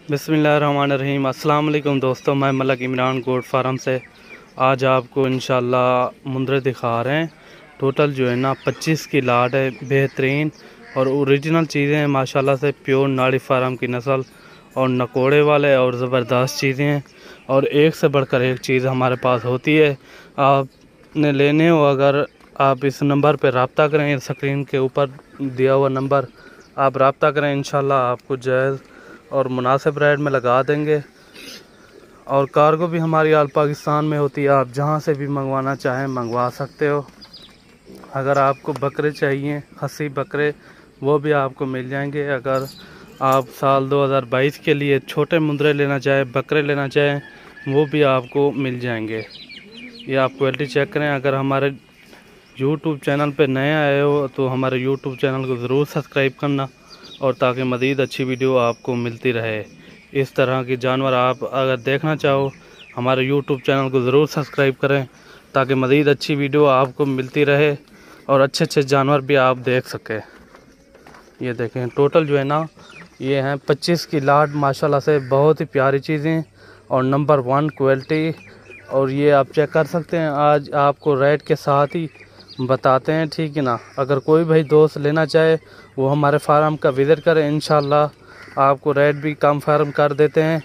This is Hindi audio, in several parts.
बिस्मिल्लाहिर्रहमानिर्रहीम। अस्सलाम वालेकुम दोस्तों, मैं मलक इमरान गोट फार्म से आज आपको इंशाल्लाह मुंदरे दिखा रहे हैं। टोटल जो है ना 25 की लाट है, बेहतरीन और ओरिजिनल चीज़ें हैं माशाल्लाह से। प्योर नाड़ी फार्म की नस्ल और नकोड़े वाले और ज़बरदस्त चीज़ें हैं और एक से बढ़कर एक चीज़ हमारे पास होती है। आपने लेने हो अगर आप इस नंबर पर रब्ता करें, स्क्रीन के ऊपर दिया हुआ नंबर आप रब्ता करें, इंशाल्लाह आपको जायज़ और मुनासिब रेट में लगा देंगे। और कार्गो भी हमारी आल पाकिस्तान में होती है, आप जहां से भी मंगवाना चाहें मंगवा सकते हो। अगर आपको बकरे चाहिए, खसी बकरे, वो भी आपको मिल जाएंगे। अगर आप साल 2022 के लिए छोटे मुंदरे लेना चाहें, बकरे लेना चाहें, वो भी आपको मिल जाएंगे। ये आप क्वालिटी चेक करें। अगर हमारे यूट्यूब चैनल पे नए आए हो तो हमारे यूट्यूब चैनल को ज़रूर सब्सक्राइब करना, और ताकि मज़ीद अच्छी वीडियो आपको मिलती रहे। इस तरह के जानवर आप अगर देखना चाहो हमारे यूट्यूब चैनल को ज़रूर सब्सक्राइब करें, ताकि मज़ीद अच्छी वीडियो आपको मिलती रहे और अच्छे अच्छे जानवर भी आप देख सकें। ये देखें, टोटल जो है ना ये हैं 25 की लाट माशाल्लाह से। बहुत ही प्यारी चीज़ें और नंबर 1 क्वालिटी, और ये आप चेक कर सकते हैं। आज आपको रेट के साथ ही बताते हैं, ठीक है ना। अगर कोई भाई दोस्त लेना चाहे वो हमारे फार्म का विज़िट करें, इंशाल्लाह आपको रेट भी कम फार्म कर देते हैं।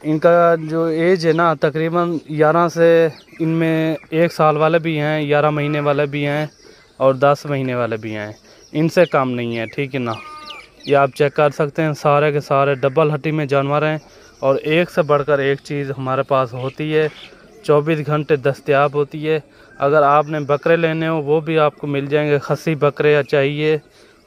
इनका जो एज है ना तकरीबन 11 से, इनमें 1 साल वाले भी हैं, 11 महीने वाले भी हैं और 10 महीने वाले भी हैं। इनसे कम नहीं है, ठीक है ना। ये आप चेक कर सकते हैं, सारे के सारे डबल हड्डी में जानवर हैं और एक से बढ़कर एक चीज़ हमारे पास होती है, 24 घंटे दस्तयाब होती है। अगर आपने बकरे लेने हो वो भी आपको मिल जाएंगे, खसी बकरे या चाहिए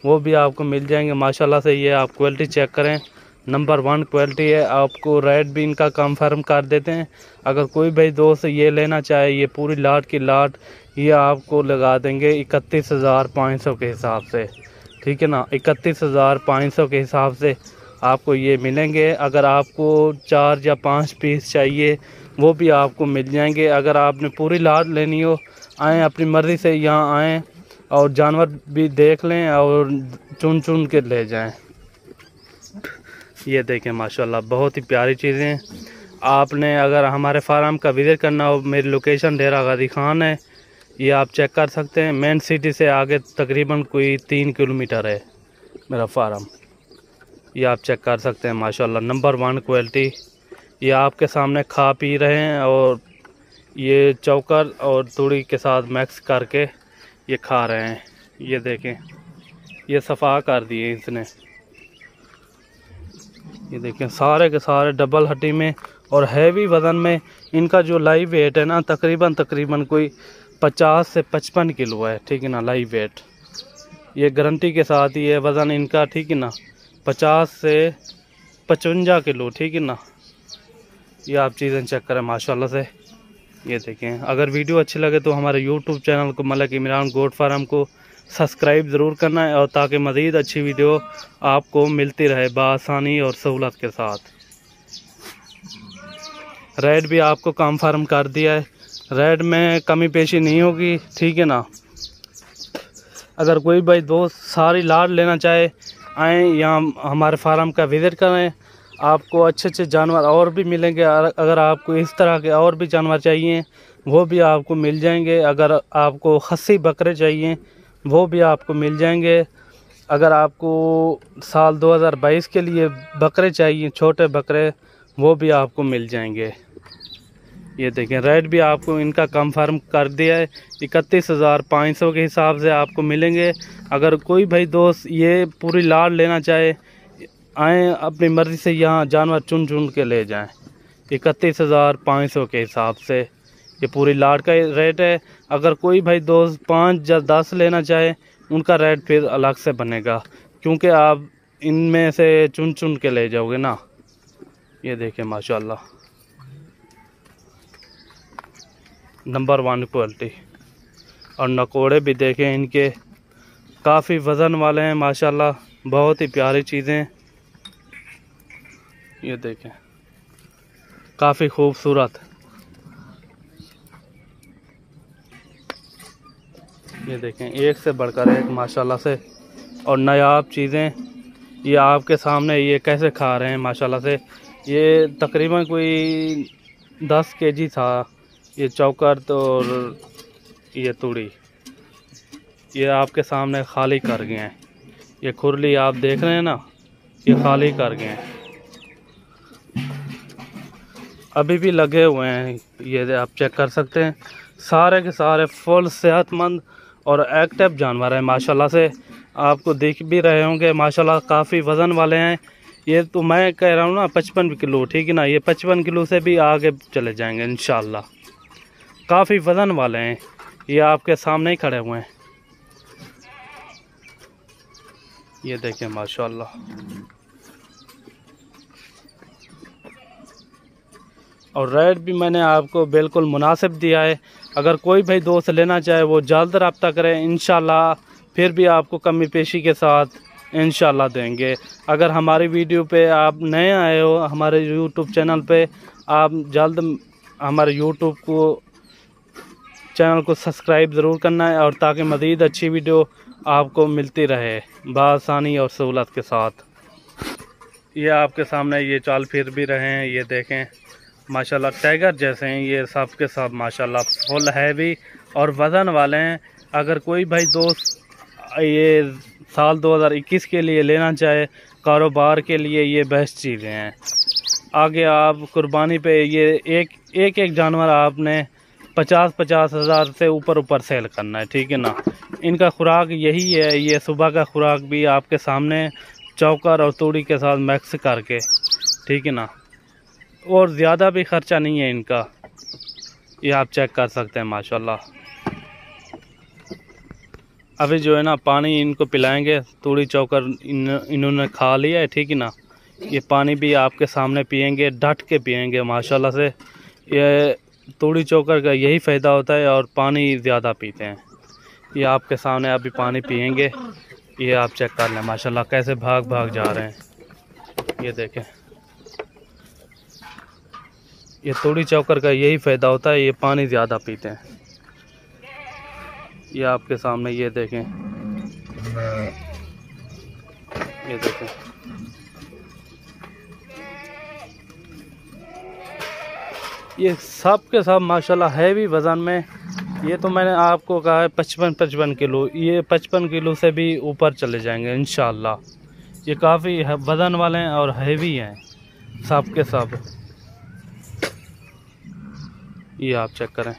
वो भी आपको मिल जाएंगे माशाल्लाह से। ये आप क्वालिटी चेक करें, नंबर 1 क्वालिटी है। आपको रेट भी इनका कंफर्म कर देते हैं। अगर कोई भाई दोस्त ये लेना चाहे, ये पूरी लाट की लाट ये आपको लगा देंगे 31,500 के हिसाब से, ठीक है ना। 31,500 के हिसाब से आपको ये मिलेंगे। अगर आपको 4 या 5 पीस चाहिए वो भी आपको मिल जाएंगे। अगर आपने पूरी लाट लेनी हो, आएँ अपनी मर्ज़ी से, यहाँ आएँ और जानवर भी देख लें और चुन चुन के ले जाएं। ये देखें माशाल्लाह बहुत ही प्यारी चीज़ें। आपने अगर हमारे फार्म का विज़िट करना हो, मेरी लोकेशन डेरा गाजी खान है, ये आप चेक कर सकते हैं। मेन सिटी से आगे तकरीबन कोई 3 किलोमीटर है मेरा फार्म। ये आप चेक कर सकते हैं माशाल्लाह नंबर 1 क्वालिटी। ये आपके सामने खा पी रहे हैं और ये चौकर और तूड़ी के साथ मिक्स करके ये खा रहे हैं। ये देखें, ये सफ़ा कर दिए इसने। ये देखें, सारे के सारे डबल हड्डी में और हैवी वज़न में। इनका जो लाइव वेट है ना तकरीबन कोई 50 से 55 किलो है, ठीक है ना, लाइव वेट। ये गारंटी के साथ ही है वज़न इनका, ठीक है ना, 50 से 55 किलो, ठीक है ना। ये आप चीज़ें चेक करें माशाल्लाह से। ये देखें, अगर वीडियो अच्छी लगे तो हमारे यूट्यूब चैनल को मलक इमरान गोट फार्म को सब्सक्राइब ज़रूर करना है, और ताकि मज़ीद अच्छी वीडियो आपको मिलती रहे बआसानी और सहूलत के साथ। रेट भी आपको कंफर्म कर दिया है, रेट में कमी पेशी नहीं होगी, ठीक है ना। अगर कोई भाई दोस्त सारी लाट लेना चाहे, आएँ यहाँ हमारे फार्म का विज़िट करें, आपको अच्छे अच्छे जानवर और भी मिलेंगे। अगर आपको इस तरह के और भी जानवर चाहिए वो भी आपको मिल जाएंगे। अगर आपको खसी बकरे चाहिए वो भी आपको मिल जाएंगे। अगर आपको साल 2022 के लिए बकरे चाहिए, छोटे बकरे, वो भी आपको मिल जाएंगे। ये देखें, रेट भी आपको इनका कंफर्म कर दिया है, 31,500 के हिसाब से आपको मिलेंगे। अगर कोई भाई दोस्त ये पूरी लाट लेना चाहे, आएँ अपनी मर्ज़ी से यहाँ जानवर चुन चुन के ले जाएं। 31,500 के हिसाब से ये पूरी लाट का रेट है। अगर कोई भाई दोस्त 5 या 10 लेना चाहे उनका रेट फिर अलग से बनेगा, क्योंकि आप इनमें से चुन चुन के ले जाओगे ना। ये देखें माशाल्लाह नंबर 1 क्वालिटी। और नकोड़े भी देखें, इनके काफ़ी वज़न वाले हैं माशाल्लाह, बहुत ही प्यारी चीज़ें। ये देखें, काफ़ी खूबसूरत। ये देखें, एक से बढ़कर एक माशाल्लाह से और नायाब चीज़ें। ये आपके सामने ये कैसे खा रहे हैं माशाल्लाह से। ये तकरीबन कोई 10 केजी था ये चौकर तो, और ये तूड़ी ये आपके सामने खाली कर गए हैं। ये खुरली आप देख रहे हैं ना, ये खाली कर गए हैं, अभी भी लगे हुए हैं। ये आप चेक कर सकते हैं, सारे के सारे फुल सेहतमंद और एक्टिव जानवर हैं माशाल्लाह से। आपको देख भी रहे होंगे माशाल्लाह, काफ़ी वज़न वाले हैं। ये तो मैं कह रहा हूँ ना 55 किलो, ठीक है ना, ये 55 किलो से भी आगे चले जाएंगे इंशाल्लाह। काफ़ी वज़न वाले हैं, ये आपके सामने ही खड़े हुए हैं। ये देखें माशाल्लाह, और रेट भी मैंने आपको बिल्कुल मुनासिब दिया है। अगर कोई भाई दोस्त लेना चाहे वो जल्द रब्ता करें, इंशाल्लाह फिर भी आपको कमी पेशी के साथ इंशाल्लाह देंगे। अगर हमारी वीडियो पे आप नए आए हो हमारे यूट्यूब चैनल पे, आप जल्द हमारे यूट्यूब चैनल को सब्सक्राइब ज़रूर करना है, और ताकि मज़ीद अच्छी वीडियो आपको मिलती रहे बआसानी और सहूलत के साथ। ये आपके सामने ये चाल फिर भी रहे हैं, ये देखें माशाल्लाह टाइगर जैसे हैं ये सब के सब माशाल्लाह, फुल हैवी और वज़न वाले हैं। अगर कोई भाई दोस्त ये साल 2021 के लिए लेना चाहे कारोबार के लिए, ये बेस्ट चीज़ें हैं। आगे आप कुर्बानी पे ये एक जानवर आपने 50-50 हज़ार से ऊपर सेल करना है, ठीक है ना। इनका खुराक यही है, ये सुबह का खुराक भी आपके सामने चौकर और तूड़ी के साथ मिक्स करके, ठीक है ना, और ज़्यादा भी ख़र्चा नहीं है इनका। ये आप चेक कर सकते हैं माशाल्लाह। अभी जो है ना पानी इनको पिलाएंगे, तूड़ी चौकर इन्होंने खा लिया है, ठीक है ना। ये पानी भी आपके सामने पिएंगे, डट के पिएंगे माशाल्लाह से। ये तूड़ी चौकर का यही फ़ायदा होता है, और पानी ज़्यादा पीते हैं। ये आपके सामने अभी पानी पिएंगे, ये आप चेक कर लें माशाल्लाह कैसे भाग भाग जा रहे हैं। ये देखें, ये तूड़ी चौकर का यही फ़ायदा होता है, ये पानी ज़्यादा पीते हैं। ये आपके सामने ये देखें, ये देखें, ये सब के सब माशाल्लाह हैवी वज़न में। ये तो मैंने आपको कहा है 55 किलो, ये 55 किलो से भी ऊपर चले जाएंगे इंशाल्लाह। ये काफ़ी वज़न वाले हैं और हैवी हैं सब के सब। ये आप चेक करें।